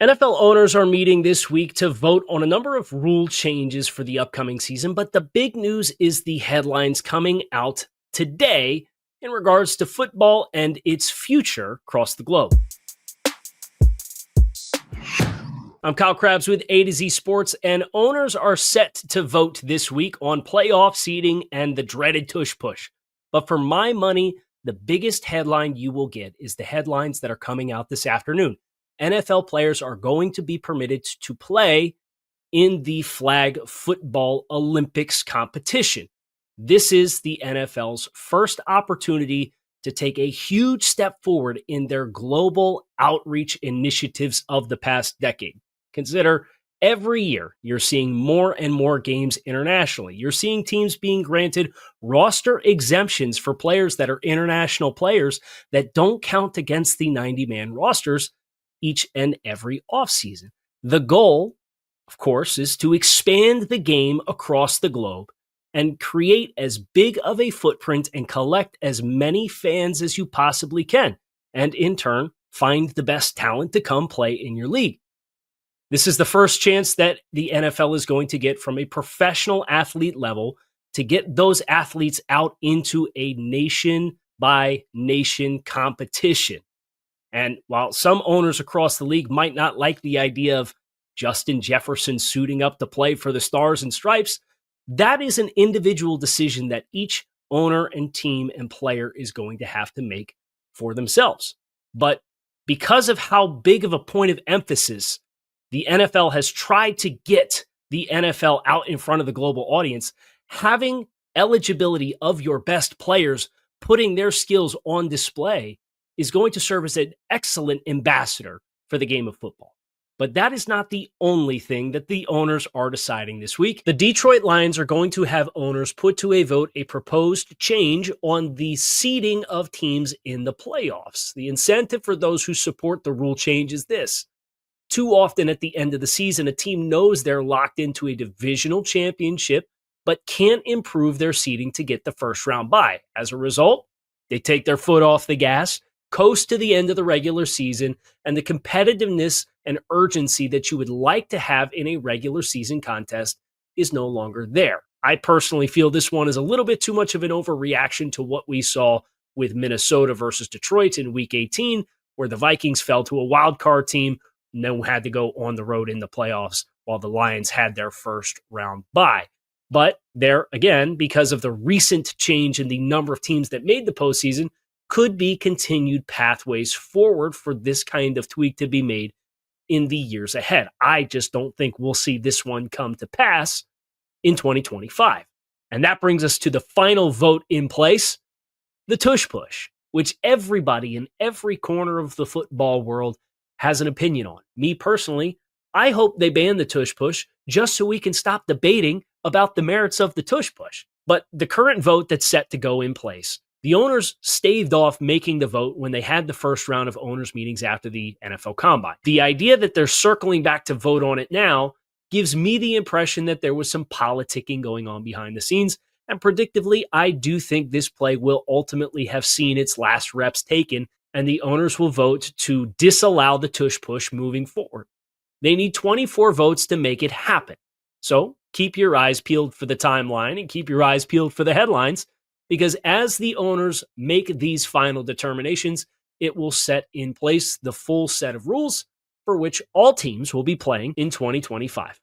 NFL owners are meeting this week to vote on a number of rule changes for the upcoming season, but the big news is the headlines coming out today in regards to football and its future across the globe. I'm Kyle Krabs with A to Z Sports, and owners are set to vote this week on playoff seeding and the dreaded Tush Push. But for my money, the biggest headline you will get is the headlines that are coming out this afternoon. NFL players are going to be permitted to play in the flag football Olympics competition. This is the NFL's first opportunity to take a huge step forward in their global outreach initiatives of the past decade. Consider every year you're seeing more and more games internationally. You're seeing teams being granted roster exemptions for players that are international players that don't count against the 90-man rosters each and every offseason. The goal, of course, is to expand the game across the globe and create as big of a footprint and collect as many fans as you possibly can, and in turn, find the best talent to come play in your league. This is the first chance that the NFL is going to get from a professional athlete level to get those athletes out into a nation-by-nation competition. And while some owners across the league might not like the idea of Justin Jefferson suiting up to play for the Stars and Stripes, that is an individual decision that each owner and team and player is going to have to make for themselves. But because of how big of a point of emphasis the NFL has tried to get the NFL out in front of the global audience, having eligibility of your best players putting their skills on display is going to serve as an excellent ambassador for the game of football. But that is not the only thing that the owners are deciding this week. The Detroit Lions are going to have owners put to a vote a proposed change on the seeding of teams in the playoffs. The incentive for those who support the rule change is this. Too often at the end of the season, a team knows they're locked into a divisional championship, but can't improve their seeding to get the first round bye. As a result, they take their foot off the gas, coast to the end of the regular season, and the competitiveness and urgency that you would like to have in a regular season contest is no longer there. I personally feel this one is a little bit too much of an overreaction to what we saw with Minnesota versus Detroit in Week 18, where the Vikings fell to a wild card team and then had to go on the road in the playoffs while the Lions had their first round bye. But there, again, because of the recent change in the number of teams that made the postseason, could be continued pathways forward for this kind of tweak to be made in the years ahead. I just don't think we'll see this one come to pass in 2025. And that brings us to the final vote in place, the Tush Push, which everybody in every corner of the football world has an opinion on. Me personally, I hope they ban the Tush Push just so we can stop debating about the merits of the Tush Push. But the current vote that's set to go in place, the owners staved off making the vote when they had the first round of owners meetings after the NFL Combine. The idea that they're circling back to vote on it now gives me the impression that there was some politicking going on behind the scenes, and predictably, I do think this play will ultimately have seen its last reps taken, and the owners will vote to disallow the Tush Push moving forward. They need 24 votes to make it happen. So keep your eyes peeled for the timeline and keep your eyes peeled for the headlines, because as the owners make these final determinations, it will set in place the full set of rules for which all teams will be playing in 2025.